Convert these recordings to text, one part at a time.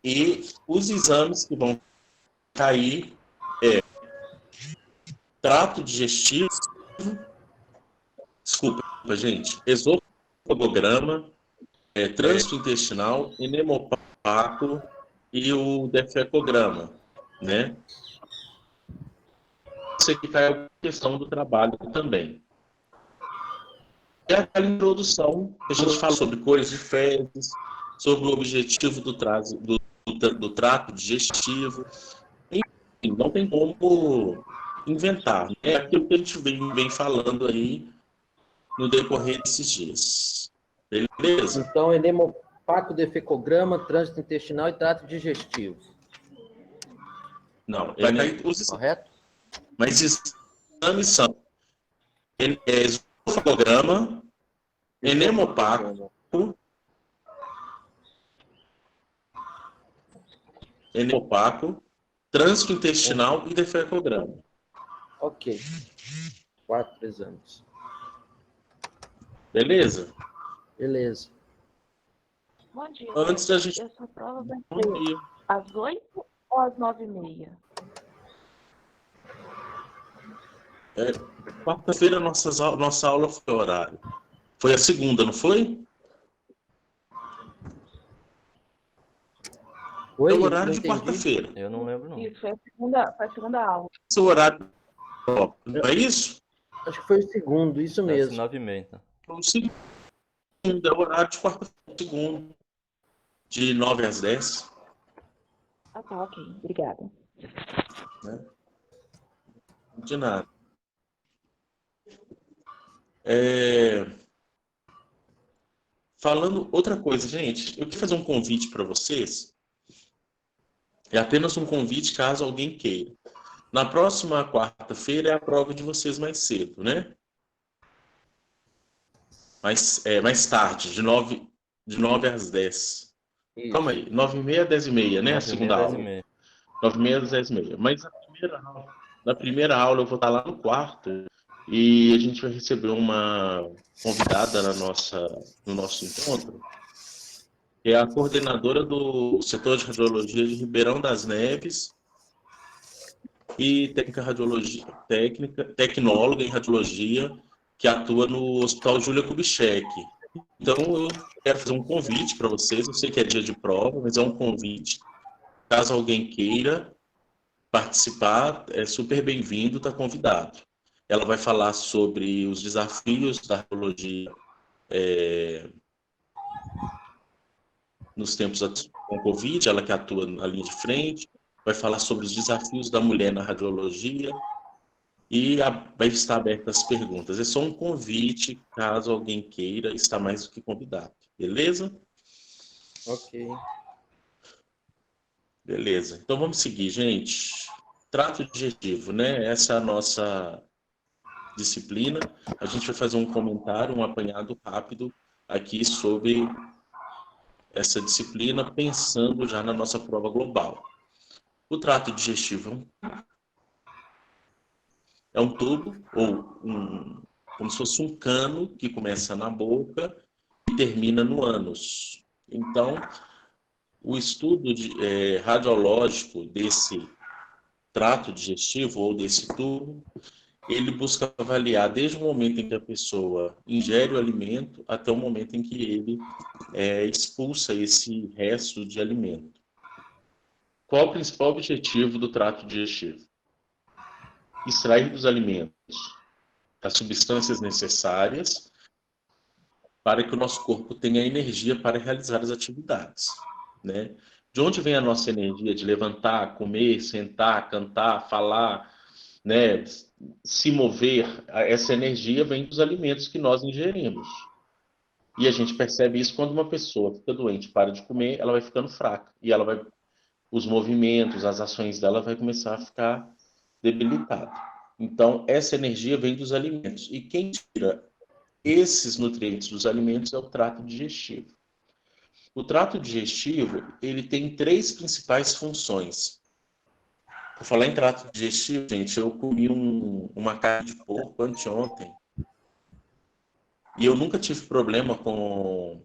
E os exames que vão cair trato digestivo, desculpa, gente, esofagograma, trânsito intestinal, enemopaco e o defecograma, né? Isso aqui cai a questão do trabalho também. E aquela introdução que a gente fala sobre cores de fezes, sobre o objetivo do trato digestivo. Enfim, não tem como inventar. Né? É aquilo que a gente vem falando aí no decorrer desses dias. Beleza? Então, enemopaco, defecograma, trânsito intestinal e trato digestivo. Não, vai cair os correto? Mas exames são esofagograma, enemopaco, trânsito intestinal e defecograma. Ok. 4 exames. Beleza? Beleza. Bom dia. Antes da gente... Essa prova vai ser às 8 ou às 9h30? Quarta-feira nossa aula foi horário. Foi a segunda, não foi? Foi o horário de quarta-feira. Eu não lembro, não. Isso, foi a segunda aula. Esse é o horário próprio, não é isso? Acho que foi o segundo, isso mesmo. 9h30, então. O segundo é o horário de quarta-feira, segundo, de 9 às 10. Ah, tá, ok. Obrigada. Né? De nada. Falando outra coisa, gente, eu queria fazer um convite para vocês. É apenas um convite caso alguém queira. Na próxima quarta-feira é a prova de vocês mais cedo, né? Mais tarde, de 9 às 10. Isso. Calma aí, 9h30 às 10h30, né? A segunda aula. 10h30. 9h30 às 10h30. Mas na primeira aula eu vou estar lá no quarto e a gente vai receber uma convidada no nosso encontro, que é a coordenadora do setor de radiologia de Ribeirão das Neves e tecnóloga em radiologia que atua no Hospital Júlia Kubitschek. Então, eu quero fazer um convite para vocês. Eu sei que é dia de prova, mas é um convite. Caso alguém queira participar, é super bem-vindo, está convidado. Ela vai falar sobre os desafios da radiologia nos tempos com Covid, ela que atua na linha de frente, vai falar sobre os desafios da mulher na radiologia e vai estar aberta as perguntas. É só um convite, caso alguém queira, está mais do que convidado. Beleza? Ok. Beleza. Então vamos seguir, gente. Trato digestivo, né? Essa é a nossa disciplina. A gente vai fazer um comentário, um apanhado rápido aqui sobre essa disciplina, pensando já na nossa prova global. O trato digestivo é um tubo, ou como se fosse um cano que começa na boca e termina no ânus. Então, o estudo radiológico desse trato digestivo ou desse tubo, ele busca avaliar desde o momento em que a pessoa ingere o alimento até o momento em que ele expulsa esse resto de alimento. Qual o principal objetivo do trato digestivo? Extrair dos alimentos as substâncias necessárias para que o nosso corpo tenha energia para realizar as atividades, né? De onde vem a nossa energia de levantar, comer, sentar, cantar, falar, né? Se mover? Essa energia vem dos alimentos que nós ingerimos. E a gente percebe isso quando uma pessoa fica doente, para de comer, ela vai ficando fraca. E os movimentos, as ações dela vai começar a ficar debilitada. Então, essa energia vem dos alimentos. E quem tira esses nutrientes dos alimentos é o trato digestivo. O trato digestivo, ele tem 3 principais funções. Por falar em trato digestivo, gente, eu comi uma carne de porco anteontem. E eu nunca tive problema com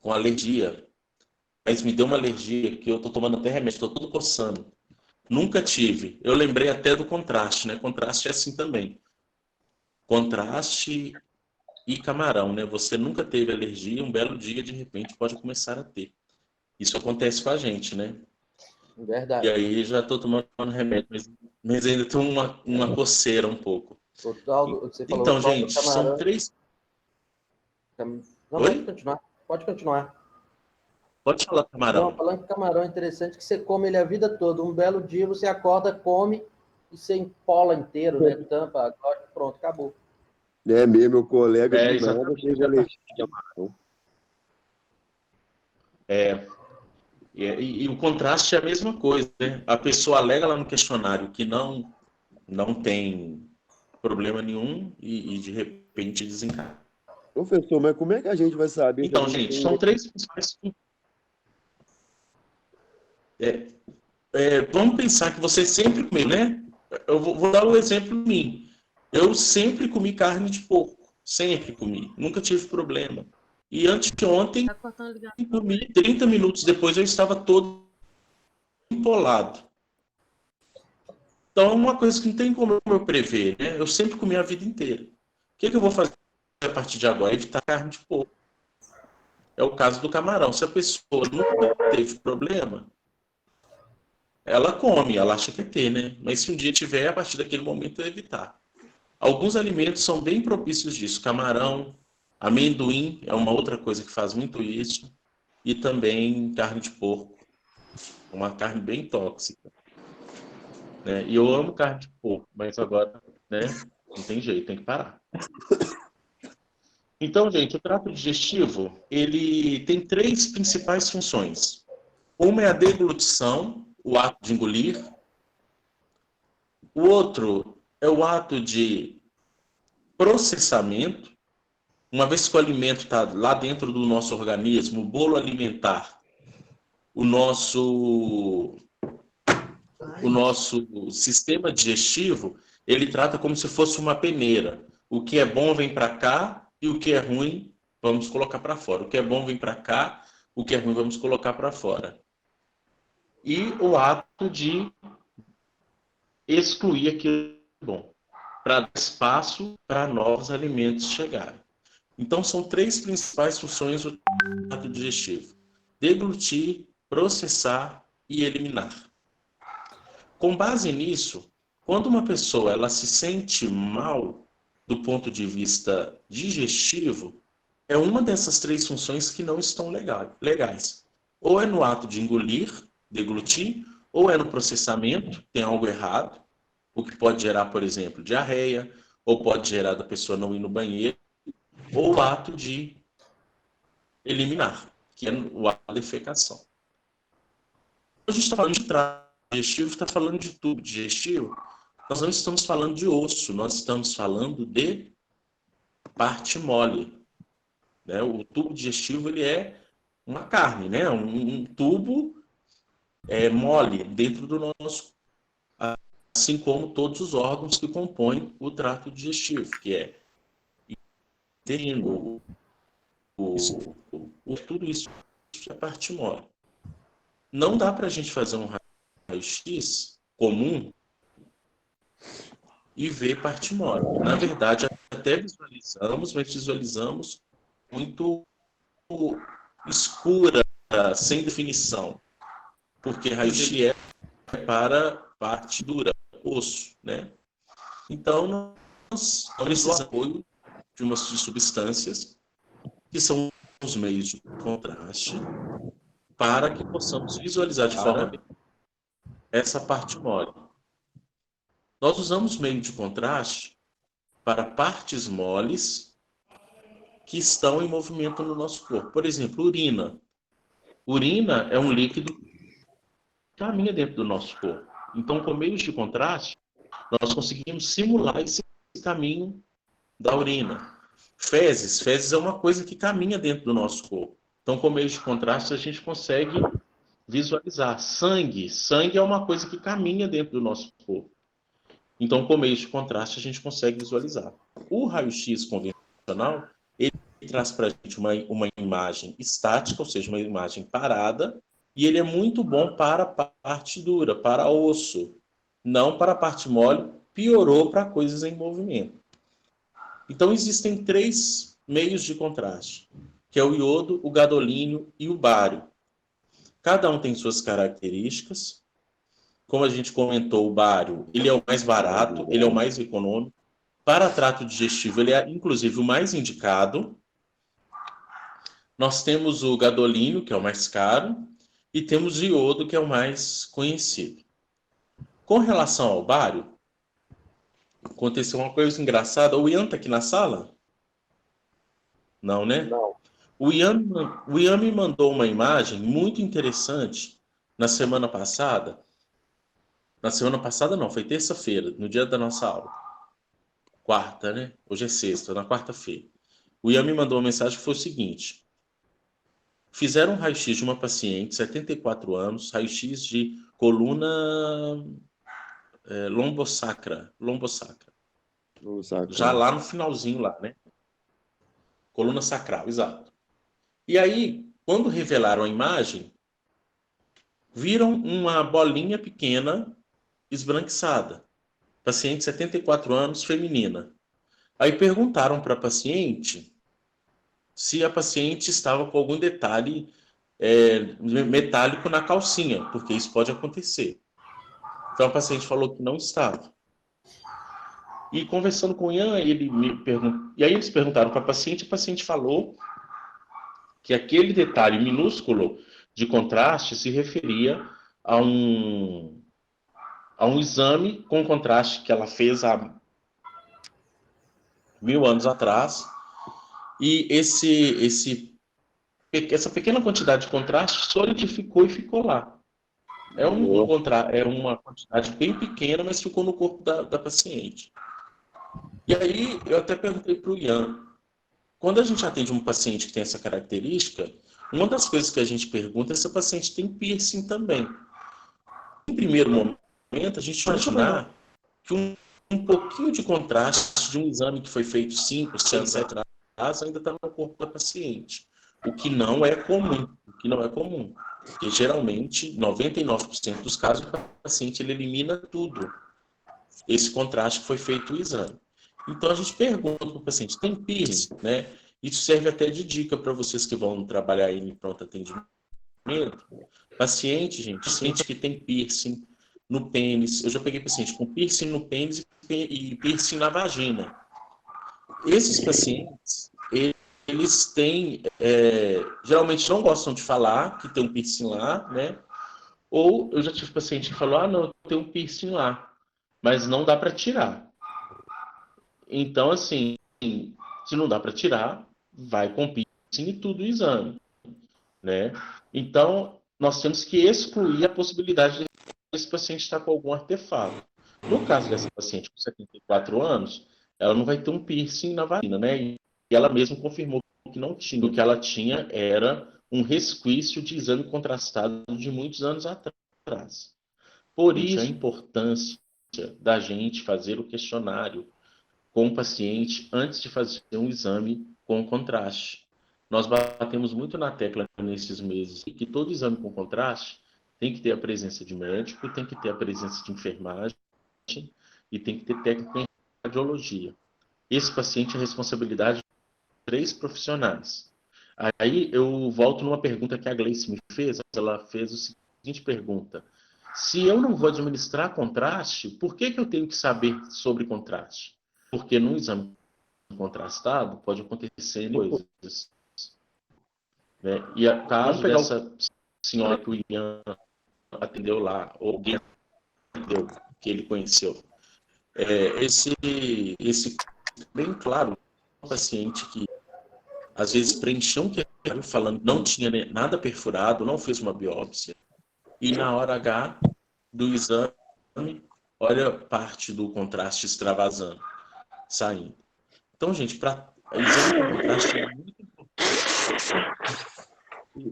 alergia. mas me deu uma alergia que eu tô tomando até remédio, tô todo coçando. Nunca tive. Eu lembrei até do contraste, né? Contraste é assim também. Contraste e camarão, né? Você nunca teve alergia, um belo dia, de repente, pode começar a ter. Isso acontece com a gente, né? E Verdade. aí já estou tomando remédio, mas ainda tem uma coceira um pouco. Você falou Então, o tal do gente, são camarão. 3. Não, pode Oi? continuar. Pode continuar. Pode falar, Não, camarão. falando que camarão é interessante que você come ele a vida toda. Um belo dia você acorda, come e você empola inteiro, né? Tampa, agora, pronto, acabou. É mesmo, meu colega É, do nada exatamente. teve alergia de camarão. E o contraste é a mesma coisa, né? A pessoa alega lá no questionário que não tem problema nenhum e de repente desencarna. Professor, mas como é que a gente vai saber que a Então, gente gente, tem... são 3 principais. Vamos pensar que você sempre comeu, né? Eu vou dar um exemplo em mim. Eu sempre comi carne de porco. Sempre comi. Nunca tive problema. E anteontem, comi 30 minutos depois, eu estava todo empolado. Então, é uma coisa que não tem como eu prever, né? Eu sempre comi a vida inteira. O que eu vou fazer a partir de agora? Evitar carne de porco. É o caso do camarão. Se a pessoa nunca teve problema, ela come, ela acha que é ter, né? Mas se um dia tiver, a partir daquele momento é evitar. Alguns alimentos são bem propícios disso. Camarão, amendoim é uma outra coisa que faz muito isso. E também carne de porco. Uma carne bem tóxica. Né? E eu amo carne de porco, mas agora, né, não tem jeito, tem que parar. Então, gente, o trato digestivo, ele tem 3 principais funções. Uma é a deglutição, o ato de engolir. O outro é o ato de processamento. Uma vez que o alimento está lá dentro do nosso organismo, o bolo alimentar, o nosso sistema digestivo, ele trata como se fosse uma peneira. O que é bom vem para cá e o que é ruim vamos colocar para fora. O que é bom vem para cá, o que é ruim vamos colocar para fora. E o ato de excluir aquilo que é bom, para dar espaço para novos alimentos chegarem. Então, são 3 principais funções do trato digestivo: deglutir, processar e eliminar. Com base nisso, quando uma pessoa ela se sente mal do ponto de vista digestivo, é uma dessas 3 funções que não estão legais. Ou é no ato de engolir, deglutir, ou é no processamento, tem algo errado, o que pode gerar, por exemplo, diarreia, ou pode gerar da pessoa não ir no banheiro, ou o ato de eliminar, que é o ato da defecação. A gente está falando de trato digestivo, está falando de tubo digestivo, nós não estamos falando de osso, nós estamos falando de parte mole. Né? O tubo digestivo ele é uma carne, né? Um tubo mole dentro do nosso, assim como todos os órgãos que compõem o trato digestivo, que é intestino, tudo isso é parte mole. Não dá para a gente fazer um raio-x comum e ver parte mole. Na verdade, até visualizamos, mas visualizamos muito escura, sem definição, porque raio-x é para parte dura, osso, né? Então, nós precisamos do apoio de substâncias que são os meios de contraste para que possamos visualizar de forma essa parte mole. Nós usamos meio de contraste para partes moles que estão em movimento no nosso corpo. Por exemplo, urina. Urina é um líquido que caminha dentro do nosso corpo. Então, com meios de contraste, nós conseguimos simular esse caminho da urina. Fezes é uma coisa que caminha dentro do nosso corpo. Então, com meios de contraste, a gente consegue visualizar. Sangue é uma coisa que caminha dentro do nosso corpo. Então, com meios de contraste, a gente consegue visualizar. O raio-x convencional, ele traz para a gente uma imagem estática, ou seja, uma imagem parada, e ele é muito bom para a parte dura, para osso, não para a parte mole, piorou para coisas em movimento. Então, existem 3 meios de contraste, que é o iodo, o gadolínio e o bário. Cada um tem suas características. Como a gente comentou, o bário, ele é o mais barato, ele é o mais econômico. Para trato digestivo, ele é, inclusive, o mais indicado. Nós temos o gadolínio, que é o mais caro, e temos o iodo, que é o mais conhecido. Com relação ao bário, aconteceu uma coisa engraçada. O Ian está aqui na sala? Não, né? Não. O Ian me mandou uma imagem muito interessante na semana passada. Na semana passada não, foi terça-feira, no dia da nossa aula. Quarta, né? Hoje é sexta, na quarta-feira. O Ian me mandou uma mensagem que foi o seguinte. Fizeram um raio-x de uma paciente, 74 anos, raio-x de coluna lombosacra. Já lá no finalzinho lá, né? Coluna sacral, exato. E aí, quando revelaram a imagem, viram uma bolinha pequena esbranquiçada. Paciente 74 anos, feminina. Aí perguntaram para a paciente se a paciente estava com algum detalhe metálico na calcinha, porque isso pode acontecer. Então a paciente falou que não estava. E conversando com o Ian, e aí eles perguntaram para a paciente falou que aquele detalhe minúsculo de contraste se referia a um exame com contraste que ela fez há 1000 anos atrás, e essa pequena quantidade de contraste solidificou e ficou lá. É uma quantidade bem pequena, mas ficou no corpo da paciente. E aí eu até perguntei para o Ian, quando a gente atende um paciente que tem essa característica, uma das coisas que a gente pergunta é se o paciente tem piercing também. Em primeiro momento, a gente imaginar que um pouquinho de contraste de um exame que foi feito 5, 6 anos atrás ainda está no corpo da paciente. O que não é comum. Porque geralmente, 99% dos casos, o paciente ele elimina tudo. Esse contraste que foi feito o exame. Então a gente pergunta para o paciente, tem piercing, né? Isso serve até de dica para vocês que vão trabalhar aí em pronto atendimento. Paciente que tem piercing no pênis. Eu já peguei paciente com piercing no pênis e piercing na vagina. Esses pacientes, eles têm, geralmente não gostam de falar que tem um piercing lá, né? Ou eu já tive paciente que falou, não, eu tenho um piercing lá, mas não dá para tirar. Então, assim, se não dá para tirar, vai com piercing e tudo o exame, né? Então, nós temos que excluir a possibilidade desse paciente estar com algum artefato. No caso dessa paciente com 74 anos, ela não vai ter um piercing na vagina, né? E ela mesma confirmou que não tinha. O que ela tinha era um resquício de exame contrastado de muitos anos atrás. Por isso, a importância da gente fazer o questionário com o paciente antes de fazer um exame com contraste. Nós batemos muito na tecla nesses meses que todo exame com contraste tem que ter a presença de médico, tem que ter a presença de enfermagem e tem que ter técnico em radiologia. Esse paciente é responsabilidade de 3 profissionais. Aí eu volto numa pergunta que a Gleice me fez. Ela fez a seguinte pergunta: se eu não vou administrar contraste, por que eu tenho que saber sobre contraste? Porque num exame contrastado pode acontecer coisas. Né? E a caso dessa senhora que o Ian atendeu lá, ou alguém atendeu, que ele conheceu, esse bem claro, um paciente que às vezes preencheu um questionário falando que não tinha nada perfurado, não fez uma biópsia, e na hora H do exame, olha parte do contraste extravasando, saindo. Então, gente, para exame com contraste é muito importante.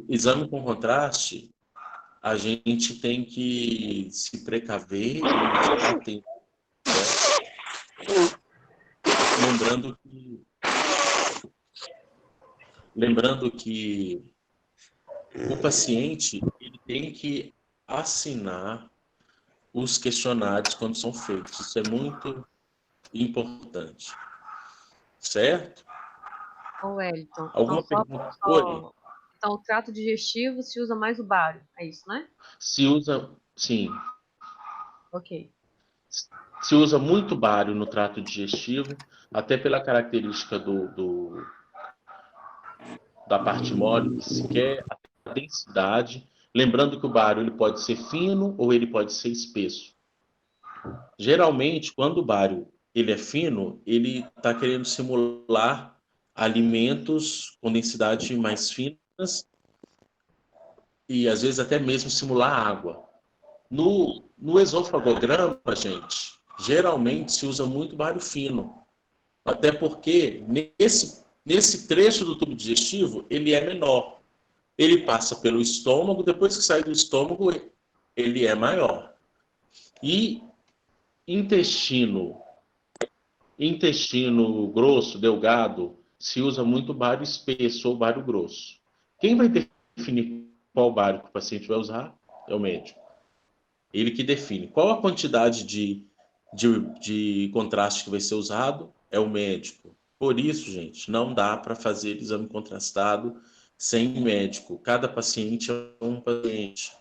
Exame com contraste, a gente tem que se precaver e ficar atento. Né? Lembrando que lembrando que o paciente ele tem que assinar os questionários quando são feitos. Isso é muito importante. Certo? Ô, Wellington, Alguma então, pergunta? Oi. então, o trato digestivo se usa mais o bário, é isso, né? Se usa, sim, Ok. se usa muito bário no trato digestivo, até pela característica da parte mole que se quer, a densidade. Lembrando que o bário ele pode ser fino ou ele pode ser espesso. Geralmente, quando o bário ele é fino, ele está querendo simular alimentos com densidade mais finas e às vezes até mesmo simular água. No esofagograma, gente, geralmente se usa muito bário fino, até porque nesse trecho do tubo digestivo ele é menor. Ele passa pelo estômago, depois que sai do estômago ele é maior. E intestino grosso, delgado, se usa muito bário espesso ou bário grosso. Quem vai definir qual bário que o paciente vai usar é o médico. Ele que define. Qual a quantidade de contraste que vai ser usado é o médico. Por isso, gente, não dá para fazer exame contrastado sem médico. Cada paciente é um paciente.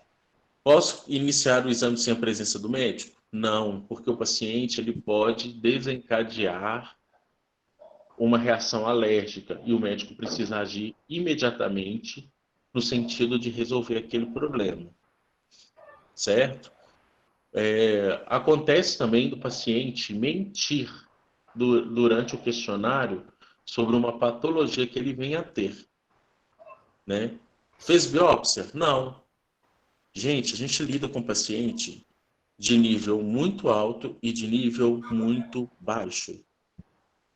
Posso iniciar o exame sem a presença do médico? Não, porque o paciente ele pode desencadear uma reação alérgica e o médico precisa agir imediatamente no sentido de resolver aquele problema, certo? Acontece também do paciente mentir durante o questionário sobre uma patologia que ele venha a ter, né? Fez biópsia? Não. Gente, a gente lida com paciente de nível muito alto e de nível muito baixo.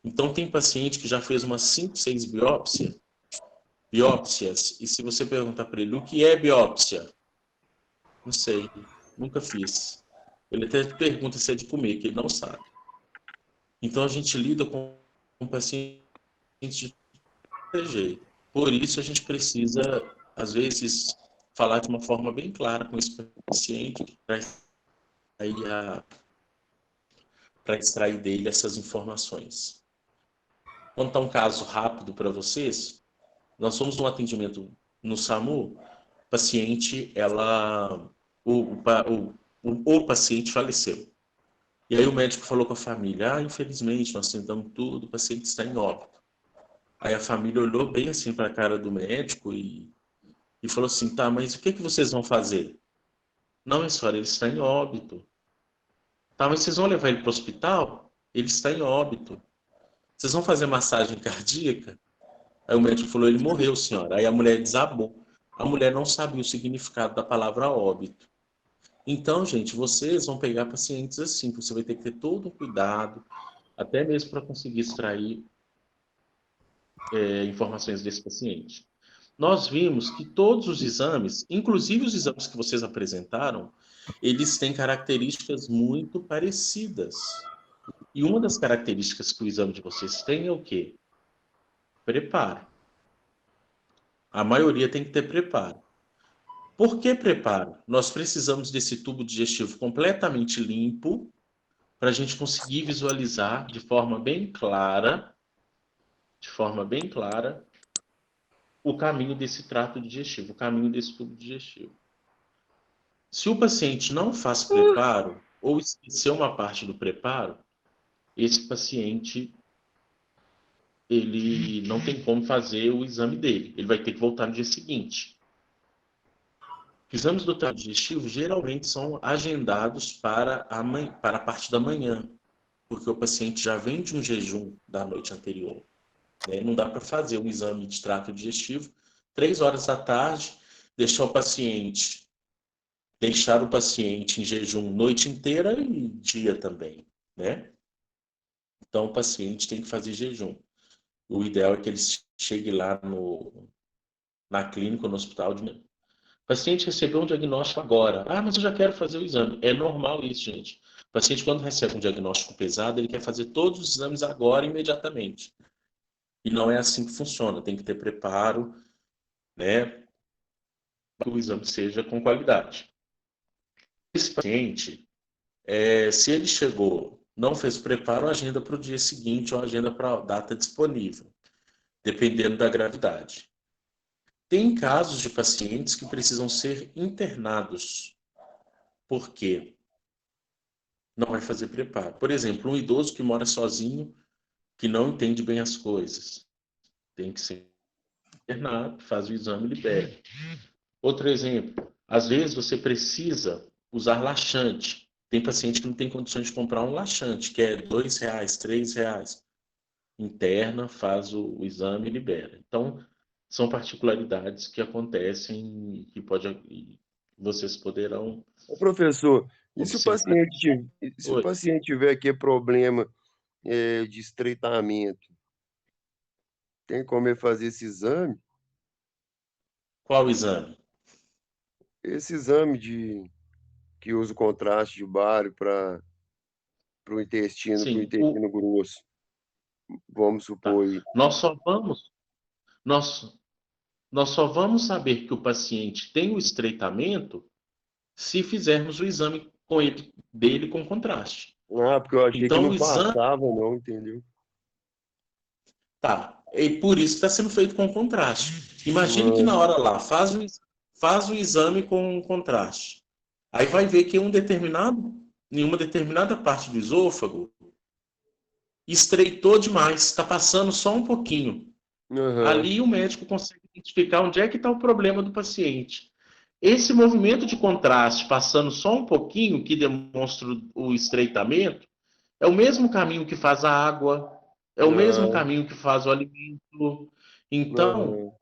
Então, tem paciente que já fez umas 5, 6 biópsias, e se você perguntar para ele o que é biópsia, não sei, nunca fiz. Ele até pergunta se é de comer, que ele não sabe. Então, a gente lida com paciente de qualquer jeito. Por isso, a gente precisa, às vezes, falar de uma forma bem clara com esse paciente para extrair dele essas informações. Vou contar um caso rápido para vocês. Nós somos um atendimento no SAMU, paciente, o paciente faleceu. E aí o médico falou com a família, infelizmente, nós tentamos tudo, o paciente está em óbito. Aí a família olhou bem assim para a cara do médico e falou assim, tá, mas o que vocês vão fazer? Não, minha senhora, ele está em óbito. Tá, mas vocês vão levar ele para o hospital? Ele está em óbito. Vocês vão fazer massagem cardíaca? Aí o médico falou, ele morreu, senhora. Aí a mulher desabou. A mulher não sabia o significado da palavra óbito. Então, gente, vocês vão pegar pacientes assim, você vai ter que ter todo um cuidado, até mesmo para conseguir extrair informações desse paciente. Nós vimos que todos os exames, inclusive os exames que vocês apresentaram, eles têm características muito parecidas. E uma das características que o exame de vocês tem é o quê? Preparo. A maioria tem que ter preparo. Por que preparo? Nós precisamos desse tubo digestivo completamente limpo para a gente conseguir visualizar de forma bem clara, o caminho desse trato digestivo, o caminho desse tubo digestivo. Se o paciente não faz preparo ou esqueceu uma parte do preparo, esse paciente ele não tem como fazer o exame dele. Ele vai ter que voltar no dia seguinte. Exames do trato digestivo geralmente são agendados para a parte da manhã, porque o paciente já vem de um jejum da noite anterior. Né? Não dá para fazer um exame de trato digestivo 3 horas da tarde, deixar o paciente em jejum noite inteira e dia também, né? Então o paciente tem que fazer jejum. O ideal é que ele chegue lá na clínica, no hospital de manhã. O paciente recebeu um diagnóstico agora. Mas eu já quero fazer o exame. É normal isso, gente. O paciente, quando recebe um diagnóstico pesado, ele quer fazer todos os exames agora, imediatamente. E não é assim que funciona. Tem que ter preparo, né, para que o exame seja com qualidade. Esse paciente, se ele chegou, não fez preparo, agenda para o dia seguinte ou agenda para a data disponível, dependendo da gravidade. Tem casos de pacientes que precisam ser internados. Por quê? Não vai fazer preparo. Por exemplo, um idoso que mora sozinho, que não entende bem as coisas. Tem que ser internado, faz o exame e libera. Outro exemplo, às vezes você precisa usar laxante. Tem paciente que não tem condições de comprar um laxante, que é R$ 2, R$ 3. Interna, faz o exame e libera. Então, são particularidades que acontecem que vocês poderão Ô, professor, e se o observar. paciente, se o Oi, paciente tiver aqui problema de estreitamento, tem como ele fazer esse exame? qual exame? Esse exame que usa o contraste de bário para o Sim, intestino grosso, vamos tá. supor aí. Nós, nós só vamos saber que o paciente tem o estreitamento se fizermos o exame dele com contraste. Ah, porque eu achei que Então, o não exame, passava, não, entendeu? tá, e por isso está sendo feito com contraste. Imagine que na Ah, hora lá, faz o exame com contraste. Aí vai ver que em uma determinada parte do esôfago, estreitou demais, está passando só um pouquinho. aham, Ali o médico consegue identificar onde é que está o problema do paciente. Esse movimento de contraste, passando só um pouquinho, que demonstra o estreitamento, é o mesmo caminho que faz a água, é o mesmo ah, caminho que faz o alimento. Então,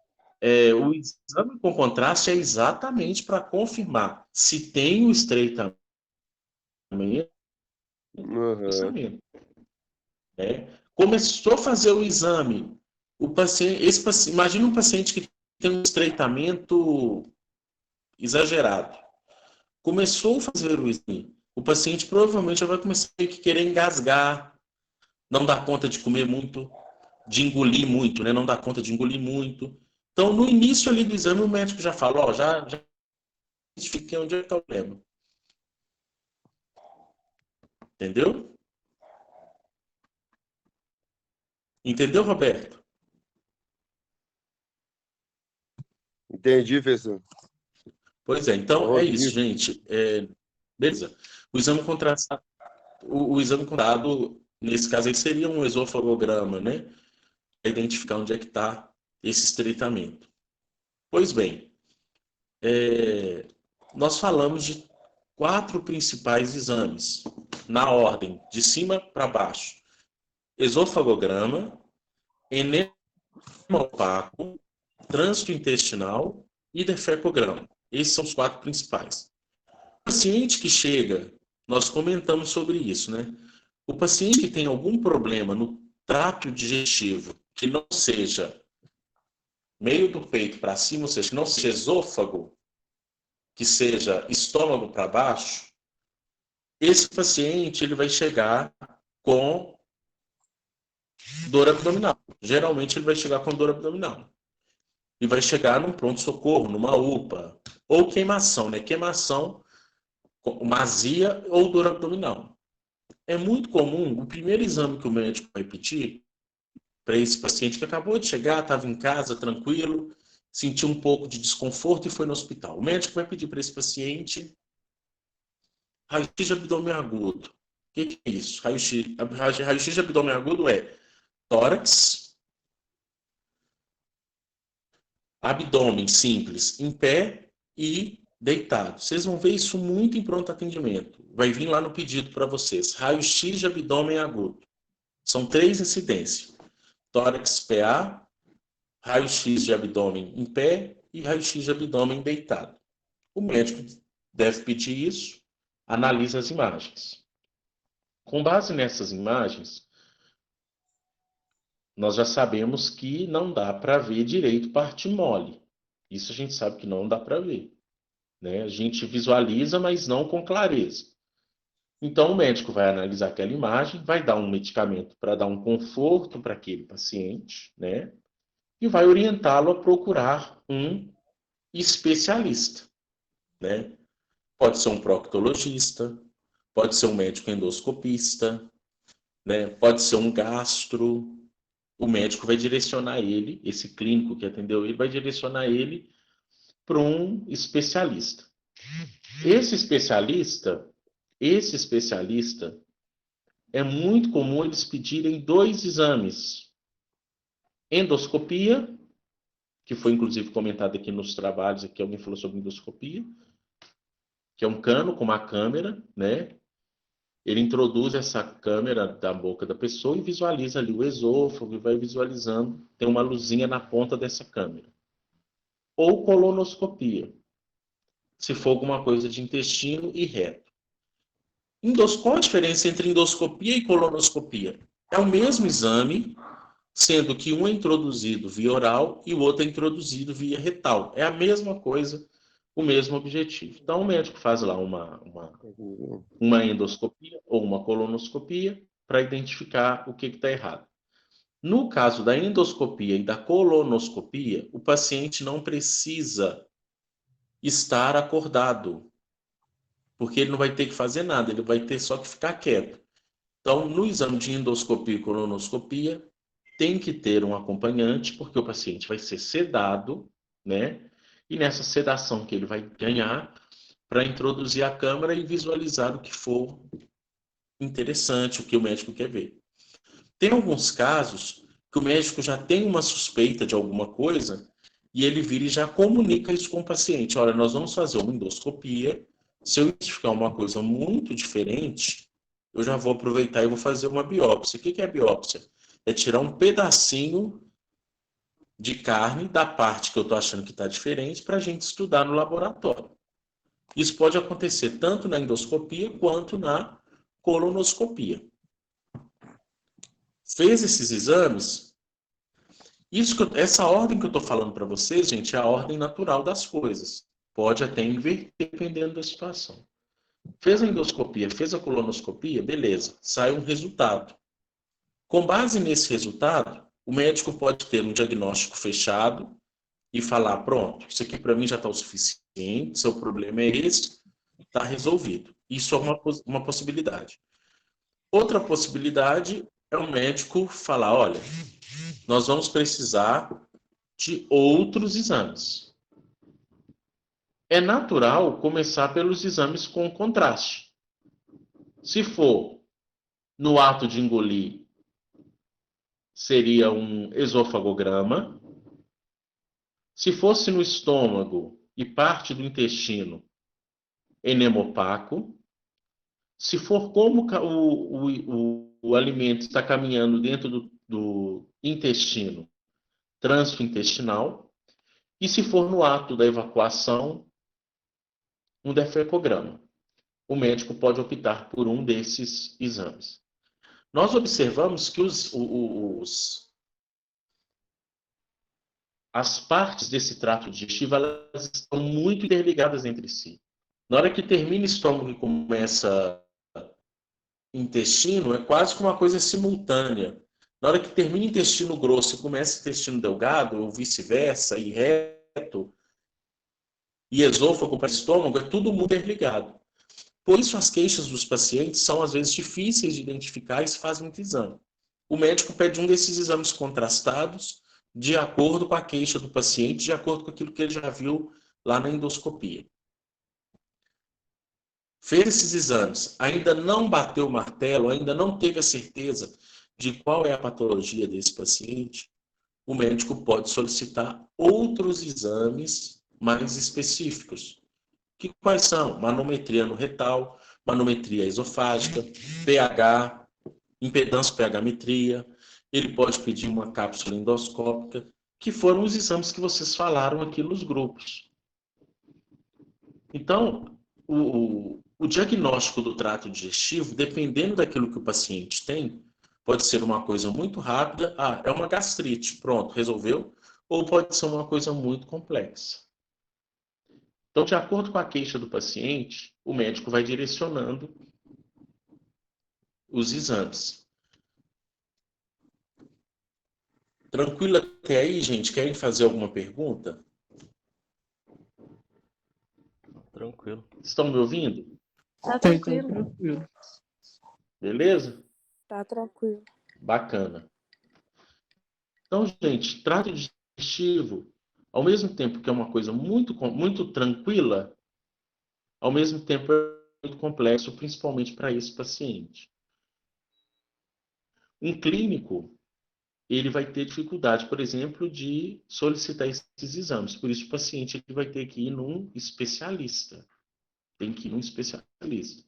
aham, o exame com contraste é exatamente para confirmar se tem o estreitamento ou aham. pensamento. Né? Começou a fazer o exame, imagina um paciente que tem um estreitamento exagerado. Começou a fazer o exame, o paciente provavelmente já vai começar a querer engasgar, não dar conta de comer muito, de engolir muito, né? Não dá conta de engolir muito. Então, no início ali do exame, o médico já fala, ó, já identifiquei onde é que está o problema. Entendeu? Entendeu, Roberto? Entendi, professor. Pois é, então é isso, Rodrigo. gente. Beleza. O exame contrastado, o exame contrastado, nesse caso aí, seria um esofagograma, né? Para identificar onde é que está esse estreitamento. Pois bem, nós falamos de 4 principais exames, na ordem, de cima para baixo. Esofagograma, enema opaco, trânsito intestinal e defecograma. Esses são os 4 principais. O paciente que chega, nós comentamos sobre isso, né? O paciente que tem algum problema no trato digestivo, que não seja meio do peito para cima, ou seja, que não seja esôfago, que seja estômago para baixo, esse paciente ele vai chegar com dor abdominal. Geralmente ele vai chegar com dor abdominal. E vai chegar num pronto-socorro, numa UPA. Ou queimação, né? Queimação, uma azia ou dor abdominal. É muito comum, o primeiro exame que o médico vai pedir para esse paciente que acabou de chegar, estava em casa, tranquilo, sentiu um pouco de desconforto e foi no hospital. O médico vai pedir para esse paciente raio-x de abdômen agudo. O que é isso? Raio-x de abdômen agudo é tórax, abdômen simples, em pé e deitado. Vocês vão ver isso muito em pronto atendimento. Vai vir lá no pedido para vocês. Raio-x de abdômen agudo. São 3 incidências. Tórax PA, raio-x de abdômen em pé e raio-x de abdômen deitado. O médico deve pedir isso, analisa as imagens. Com base nessas imagens, nós já sabemos que não dá para ver direito parte mole. Isso a gente sabe que não dá para ver. Né? A gente visualiza, mas não com clareza. Então, o médico vai analisar aquela imagem, vai dar um medicamento para dar um conforto para aquele paciente, né? E vai orientá-lo a procurar um especialista, né? Pode ser um proctologista, pode ser um médico endoscopista, né? Pode ser um gastro. O médico vai direcionar ele, esse clínico que atendeu ele, vai direcionar ele para um especialista. Esse especialista, é muito comum eles pedirem 2 exames. Endoscopia, que foi inclusive comentado aqui nos trabalhos, aqui alguém falou sobre endoscopia, que é um cano com uma câmera, né? Ele introduz essa câmera da boca da pessoa e visualiza ali o esôfago e vai visualizando, tem uma luzinha na ponta dessa câmera. Ou colonoscopia, se for alguma coisa de intestino e reto. Qual a diferença entre endoscopia e colonoscopia? É o mesmo exame, sendo que um é introduzido via oral e o outro é introduzido via retal. É a mesma coisa, o mesmo objetivo. Então, o médico faz lá uma endoscopia ou uma colonoscopia para identificar o que está errado. No caso da endoscopia e da colonoscopia, o paciente não precisa estar acordado, porque ele não vai ter que fazer nada, ele vai ter só que ficar quieto. Então, no exame de endoscopia e colonoscopia, tem que ter um acompanhante, porque o paciente vai ser sedado, né? E nessa sedação que ele vai ganhar, para introduzir a câmera e visualizar o que for interessante, o que o médico quer ver. Tem alguns casos que o médico já tem uma suspeita de alguma coisa e ele vira e já comunica isso com o paciente. Olha, nós vamos fazer uma endoscopia. Se eu identificar uma coisa muito diferente, eu já vou aproveitar e vou fazer uma biópsia. O que é biópsia? É tirar um pedacinho de carne da parte que eu estou achando que está diferente para a gente estudar no laboratório. Isso pode acontecer tanto na endoscopia quanto na colonoscopia. Fez esses exames? Essa ordem que eu estou falando para vocês, gente, é a ordem natural das coisas. Pode até inverter dependendo da situação. Fez a endoscopia, fez a colonoscopia, beleza, sai um resultado. Com base nesse resultado, o médico pode ter um diagnóstico fechado e falar, pronto, isso aqui para mim já está o suficiente, seu problema é esse, está resolvido. Isso é uma possibilidade. Outra possibilidade é o médico falar, olha, nós vamos precisar de outros exames. É natural começar pelos exames com contraste. Se for no ato de engolir, seria um esofagograma. Se fosse no estômago e parte do intestino, enema opaco. Se for como o alimento está caminhando dentro do intestino, trânsito intestinal. E se for no ato da evacuação, um defecograma. O médico pode optar por um desses exames. Nós observamos que as partes desse trato digestivo elas estão muito interligadas entre si. Na hora que termina estômago e começa intestino, é quase que uma coisa simultânea. Na hora que termina intestino grosso e começa intestino delgado, ou vice-versa, e reto, e esôfago para estômago, é tudo muito interligado. Por isso, as queixas dos pacientes são, às vezes, difíceis de identificar e se faz muito exame. O médico pede um desses exames contrastados, de acordo com a queixa do paciente, de acordo com aquilo que ele já viu lá na endoscopia. Fez esses exames, ainda não bateu o martelo, ainda não teve a certeza de qual é a patologia desse paciente, o médico pode solicitar outros exames mais específicos. Quais são? Manometria no retal, manometria esofágica, pH, impedância pH-metria. Ele pode pedir uma cápsula endoscópica, que foram os exames que vocês falaram aqui nos grupos. Então, o diagnóstico do trato digestivo, dependendo daquilo que o paciente tem, pode ser uma coisa muito rápida, é uma gastrite, pronto, resolveu, ou pode ser uma coisa muito complexa. Então, de acordo com a queixa do paciente, o médico vai direcionando os exames. Tranquilo até aí, gente? Querem fazer alguma pergunta? Tranquilo. Estão me ouvindo? Tá tranquilo. Beleza? Tá tranquilo. Bacana. Então, gente, trato digestivo, ao mesmo tempo que é uma coisa muito tranquila, ao mesmo tempo é muito complexo, principalmente para esse paciente. Um clínico, ele vai ter dificuldade, por exemplo, de solicitar esses exames. Por isso, o paciente ele vai ter que ir num especialista. Tem que ir num especialista.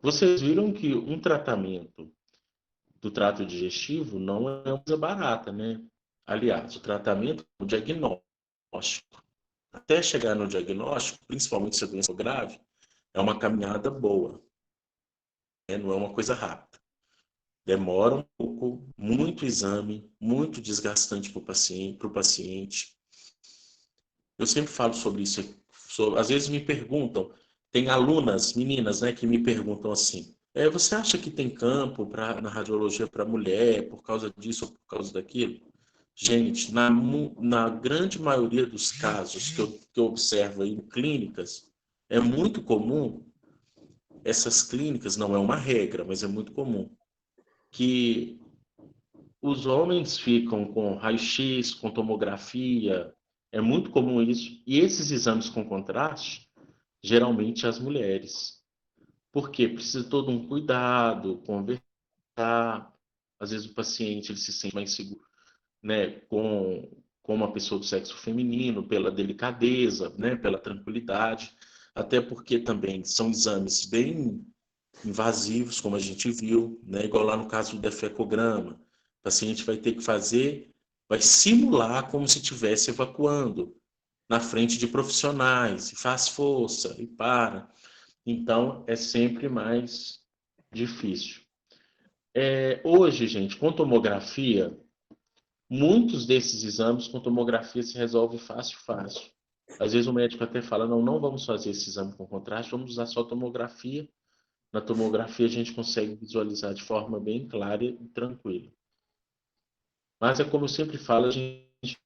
Vocês viram que um tratamento do trato digestivo não é uma coisa barata, né? Aliás, o tratamento é um diagnóstico. Até chegar no diagnóstico, principalmente se a doença for grave, é uma caminhada boa, né? Não é uma coisa rápida. Demora um pouco, muito exame, muito desgastante para o paciente. Eu sempre falo sobre isso. Às vezes me perguntam, tem alunas, meninas, né, que me perguntam assim, você acha que tem campo na radiologia para mulher, por causa disso ou por causa daquilo? Gente, na grande maioria dos casos que eu observo em clínicas, é muito comum, essas clínicas, não é uma regra, mas é muito comum, que os homens ficam com raio-x, com tomografia, é muito comum isso. E esses exames com contraste, geralmente as mulheres. Por quê? Precisa todo um cuidado, conversar. Às vezes o paciente ele se sente mais seguro, né, com uma pessoa do sexo feminino, pela delicadeza, né, pela tranquilidade. Até porque também são exames bem invasivos, como a gente viu, né, igual lá no caso do defecograma. O paciente vai ter que vai simular como se estivesse evacuando na frente de profissionais, e faz força, e para. Então, é sempre mais difícil. Hoje, gente, com tomografia, muitos desses exames com tomografia se resolve fácil, fácil. Às vezes o médico até fala, não vamos fazer esse exame com contraste, vamos usar só tomografia. Na tomografia a gente consegue visualizar de forma bem clara e tranquila. Mas é como eu sempre falo, a gente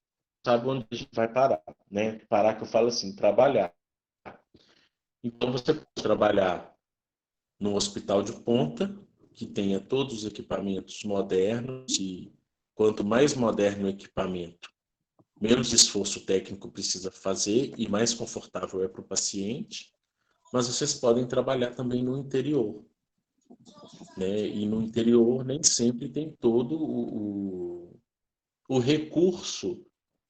sabe onde a gente vai parar, né? Parar que eu falo assim, trabalhar. Então você pode trabalhar no hospital de ponta, que tenha todos os equipamentos modernos, e quanto mais moderno o equipamento, menos esforço técnico precisa fazer e mais confortável é para o paciente. Mas vocês podem trabalhar também no interior, né? E no interior nem sempre tem todo o recurso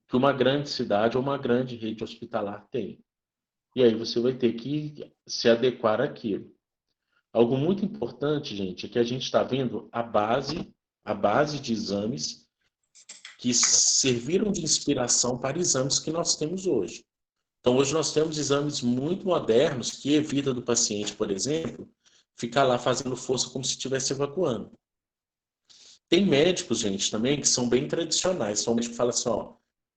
que uma grande cidade ou uma grande rede hospitalar tem. E aí você vai ter que se adequar àquilo. Algo muito importante, gente, é que a gente está vendo a base de exames que serviram de inspiração para exames que nós temos hoje. Então, hoje nós temos exames muito modernos que evitam do paciente, por exemplo, ficar lá fazendo força como se estivesse evacuando. Tem médicos, gente, também, que são bem tradicionais. São médicos que falam assim, ó,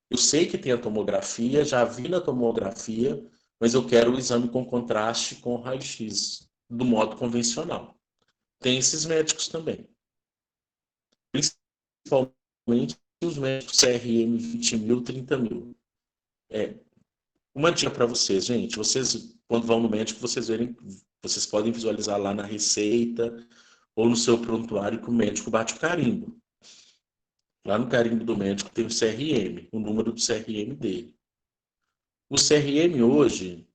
eu sei que tem a tomografia, já vi na tomografia, mas eu quero o exame com contraste com raio-x, do modo convencional. Tem esses médicos também. Principalmente os médicos CRM 20 mil, 30 mil. Uma dica para vocês, gente. Vocês, quando vão no médico, vocês podem visualizar lá na receita ou no seu prontuário que o médico bate o carimbo. Lá no carimbo do médico tem o CRM, o número do CRM dele. O CRM hoje,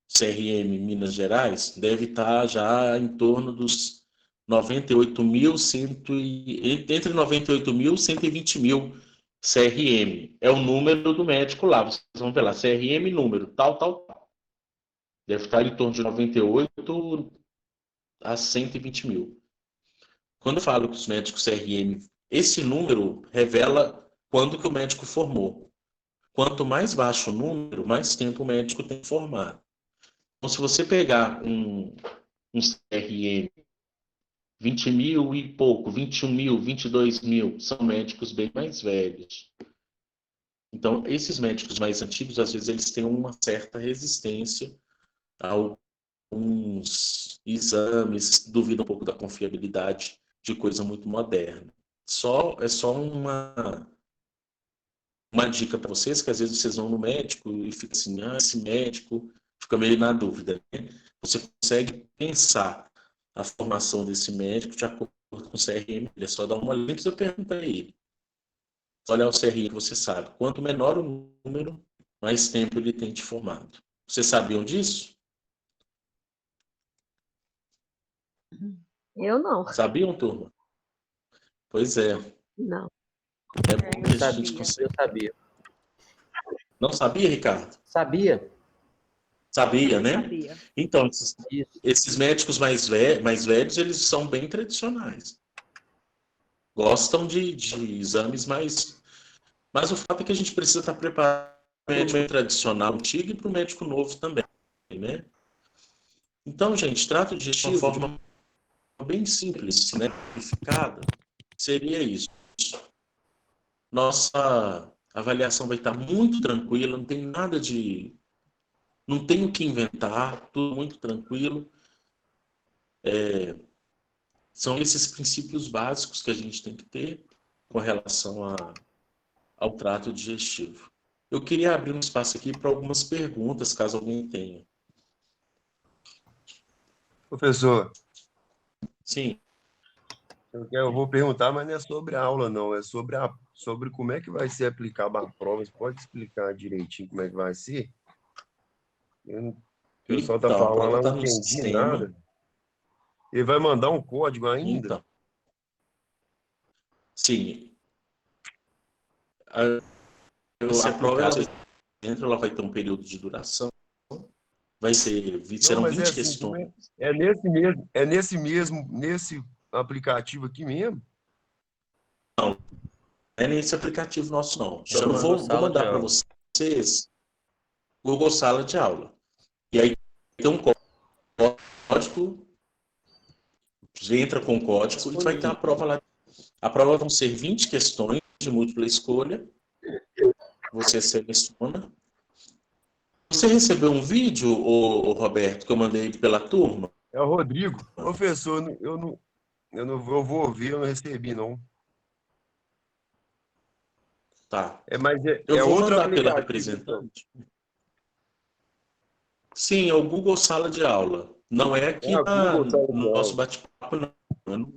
CRM Minas Gerais, deve estar já em torno dos 98.100, entre 98.000 e 120.000 CRM. É o número do médico lá. Vocês vão ver lá, CRM número, tal, tal, tal. Deve estar em torno de 98 a 120.000. Quando eu falo que os médicos CRM, esse número revela quando que o médico formou. Quanto mais baixo o número, mais tempo o médico tem formado. Então, se você pegar um CRM 20 mil e pouco, 21 mil, 22 mil, são médicos bem mais velhos. Então, esses médicos mais antigos, às vezes, eles têm uma certa resistência ao alguns exames, duvida um pouco da confiabilidade de coisa muito moderna. É só uma dica para vocês, que às vezes vocês vão no médico e fica assim, esse médico fica meio na dúvida, né? Você consegue pensar a formação desse médico de acordo com o CRM, é só dar uma olhada, e pergunta a ele. Olhar o CRM que você sabe. Quanto menor o número, mais tempo ele tem de formado. Vocês sabiam disso? Eu não. Sabiam, turma? Pois é. Não. É bom que a gente Eu consegue. sabia. Não sabia, Ricardo? Sabia? Sabia, né? Sabia. Então, Isso. esses médicos mais velhos, eles são bem tradicionais. Gostam de exames mais... Mas o fato é que a gente precisa estar preparado para o médico tradicional antigo e para o médico novo também, né? Então, gente, trato digestivo de uma forma bem simples, né? Simplificada, seria isso. Nossa avaliação vai estar muito tranquila, não tem nada de... Não tem o que inventar, tudo muito tranquilo. São esses princípios básicos que a gente tem que ter com relação ao trato digestivo. Eu queria abrir um espaço aqui para algumas perguntas, caso alguém tenha. Professor, Sim. eu vou perguntar, mas não é sobre a aula, não. É sobre como é que vai ser aplicada a prova. Você pode explicar direitinho como é que vai ser? O pessoal está Então, a falando, prova eu está não no entendi sistema. nada. Ele vai mandar um código ainda? Então, sim. A prova, ela vai ter um período de duração. Não, Serão mas é 20 assim, questões. nesse aplicativo aqui mesmo? Não é nesse aplicativo nosso, não. Chama Vou Sala de mandar para Aula. vocês Google Sala de Aula. E aí tem um código, você entra com o código e vai ter a prova lá. A prova vão ser 20 questões de múltipla escolha. Você seleciona. Você recebeu um vídeo, Roberto, que eu mandei pela turma? É o Rodrigo. Professor, eu vou ouvir, eu não recebi, não. Tá. Mas Eu é vou outro mandar pela aplicativo, então. representante. Sim, é o Google Sala de Aula. Não é aqui Google Sala de no nosso Aula. bate-papo, não.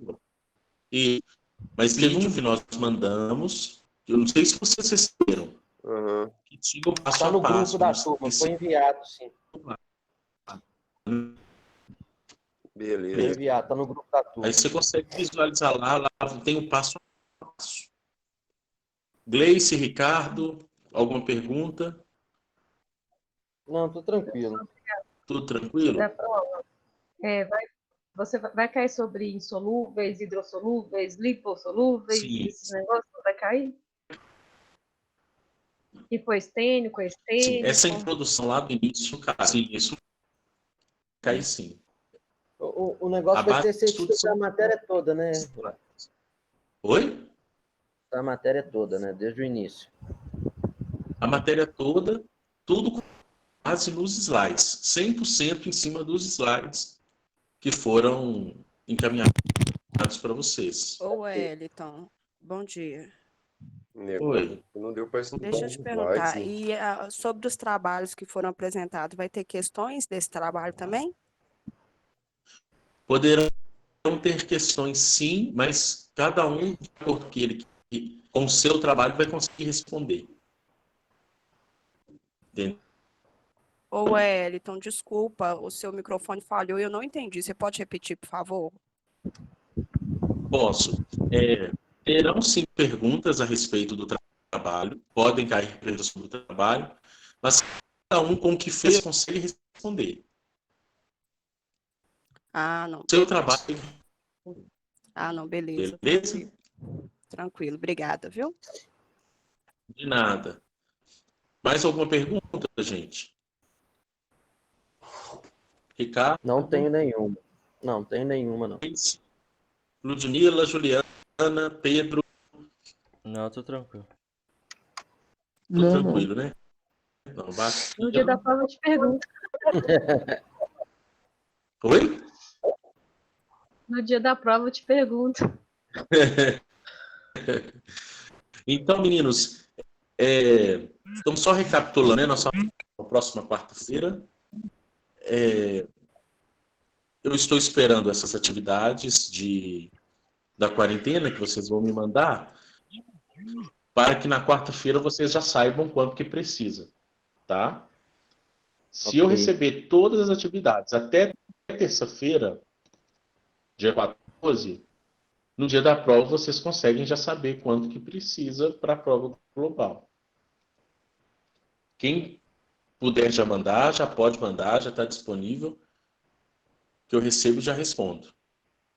Mas teve um que nós mandamos, eu não sei se vocês receberam, Uhum. que tinha o passo Está no a passo. grupo da turma, foi enviado, sim. Beleza. Foi enviado, está no grupo da turma. Aí você consegue visualizar lá tem o passo a passo. Gleice, Ricardo, alguma pergunta? Não, tô tranquilo. Tudo tranquilo? Da prova. Você vai cair sobre insolúveis, hidrossolúveis, lipossolúveis, Sim. esses negócios vai cair? Hipoestênico, Sim, estênico. essa introdução lá do início, cara, sim, isso cai sim. O negócio A vai base ser de tudo a matéria toda, né? Oi? A matéria toda, né? Desde o início. A matéria toda, tudo com base nos slides, 100% em cima dos slides que foram encaminhados para vocês. Ô, Wellington, bom dia. Oi. Não deu para estudar. Deixa eu te perguntar, sobre os trabalhos que foram apresentados, vai ter questões desse trabalho também? Poderão ter questões sim, mas cada um, porque com o seu trabalho, vai conseguir responder. Entendeu? Ô, Wellington, desculpa, o seu microfone falhou e eu não entendi. Você pode repetir, por favor? Posso. Terão sim perguntas a respeito do trabalho, podem cair perguntas sobre o trabalho, mas cada um com o que fez consegue responder. Ah, não. Seu trabalho. Ah, não, beleza. Beleza? Tranquilo, obrigada, viu? De nada. Mais alguma pergunta, gente? Ricardo? Não tenho nenhuma. Não, tenho nenhuma, não. Ludmila, Juliana, Pedro. Não, tô tranquilo. Tudo tranquilo, né? Não, No dia da prova eu te pergunto. Oi? No dia da prova eu te pergunto. Então, meninos, estamos só recapitulando, né? Nossa próxima quarta-feira. Eu estou esperando essas atividades da quarentena que vocês vão me mandar, para que na quarta-feira vocês já saibam quanto que precisa, tá? Se eu Ok. receber todas as atividades até terça-feira, dia 14, no dia da prova vocês conseguem já saber quanto que precisa para a prova global. Quem puder já mandar, já pode mandar, já está disponível, que eu recebo e já respondo.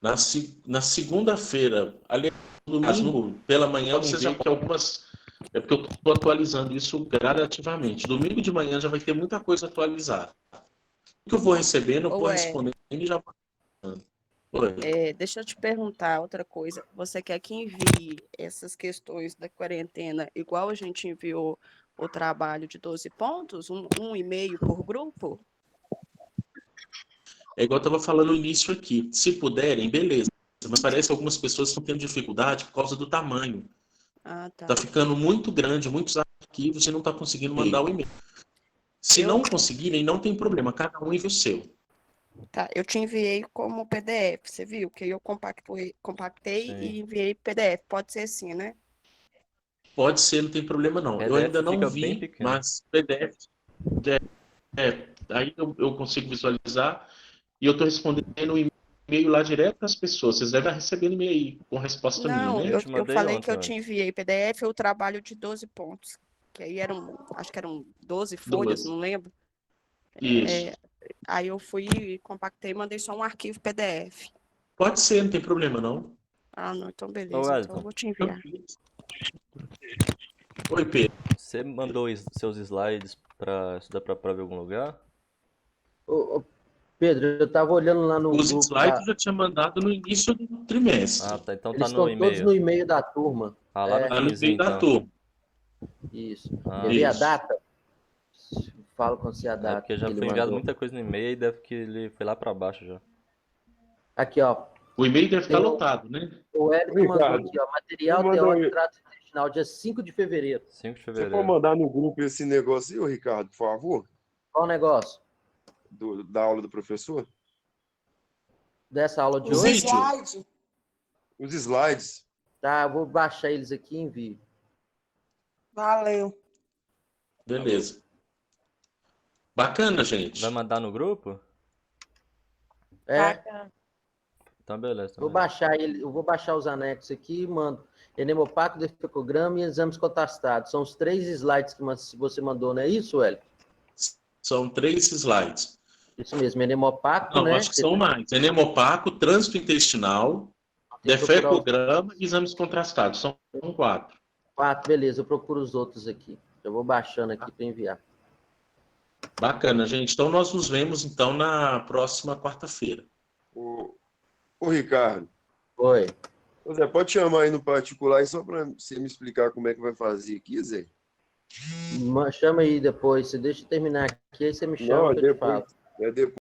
Na segunda-feira, aliás, no domingo, pela manhã, vocês já que algumas... É porque eu estou atualizando isso gradativamente. Domingo de manhã já vai ter muita coisa atualizada. O que eu vou recebendo, eu vou respondendo e já vou mandando. Oi. Deixa eu te perguntar outra coisa. Você quer que envie essas questões da quarentena igual a gente enviou o trabalho de 12 pontos? Um e-mail por grupo? É igual eu estava falando no início aqui. Se puderem, beleza. Mas parece que algumas pessoas estão tendo dificuldade por causa do tamanho. Ah, tá. Está ficando muito grande, muitos arquivos e não está conseguindo mandar o e-mail. Se não conseguirem, não tem problema. Cada um envia o seu. Tá, eu te enviei como PDF, você viu? Que eu compactei Sim. e enviei PDF. Pode ser assim, né? Pode ser, não tem problema não. Eu PDF ainda não fica bem vi, pequeno. mas PDF, aí eu consigo visualizar e eu estou respondendo o e-mail lá direto para as pessoas. Vocês devem estar recebendo e-mail aí com resposta minha, Não, né? Eu te eu mandei falei que ontem, eu eu te acho. enviei PDF o trabalho de 12 pontos. Que aí acho que eram 12 folhas, 12. não lembro. Isso. Aí eu fui, compactei e mandei só um arquivo PDF. Pode ser, não tem problema não. Ah, não, então Ô, beleza. Então eu Wellington, vou te enviar. Oi, Pedro. você mandou seus slides para estudar para prova em algum lugar? Ô, Pedro, eu estava olhando lá no Os grupo slides eu já tinha mandado no início do Ah, trimestre. tá. Então tá Eles no estão todos e-mail. no e-mail da turma. Ah, lá no Tá no finzinho, meio da então. turma. Isso. Ah, Quer ver a Isso. data? Falo com você a é data porque que já ele foi enviado mandou. muita coisa no e-mail e deve que ele foi lá para baixo já. Aqui, ó. O e-mail deve estar Tem lotado, né? o Hélio mandou Ricardo, aqui, ó. Material tu mandou teórico aí. trato intestinal, dia 5 de fevereiro. 5 de Você pode fevereiro. mandar no grupo esse negócio aí, ô, Ricardo, por favor? Qual o negócio? Da aula do professor? Dessa aula de O hoje? vídeo. Os slides. Tá, eu vou baixar eles aqui e envio. Valeu. Beleza. Bacana, gente. Vai mandar no grupo? Então beleza. Vou baixar ele, eu vou baixar os anexos aqui e mando. Enemopaco, defecograma e exames contrastados. São os 3 slides que você mandou, não é isso, Hélio? São 3 slides. Isso mesmo, enemopaco, Não, né? acho que são mais. Enemopaco, trânsito intestinal, Tem que procurar defecograma e exames contrastados. São 4. 4, beleza, eu procuro os outros aqui. Eu vou baixando aqui para enviar. Bacana, gente. Então, nós nos vemos, então, na próxima quarta-feira. Ô, Ricardo, Oi. ô, Zé, pode chamar aí no particular e só para você me explicar como é que vai fazer aqui, Zé? Chama aí depois, você deixa eu terminar aqui, aí você me chama Não, que eu te falo. depois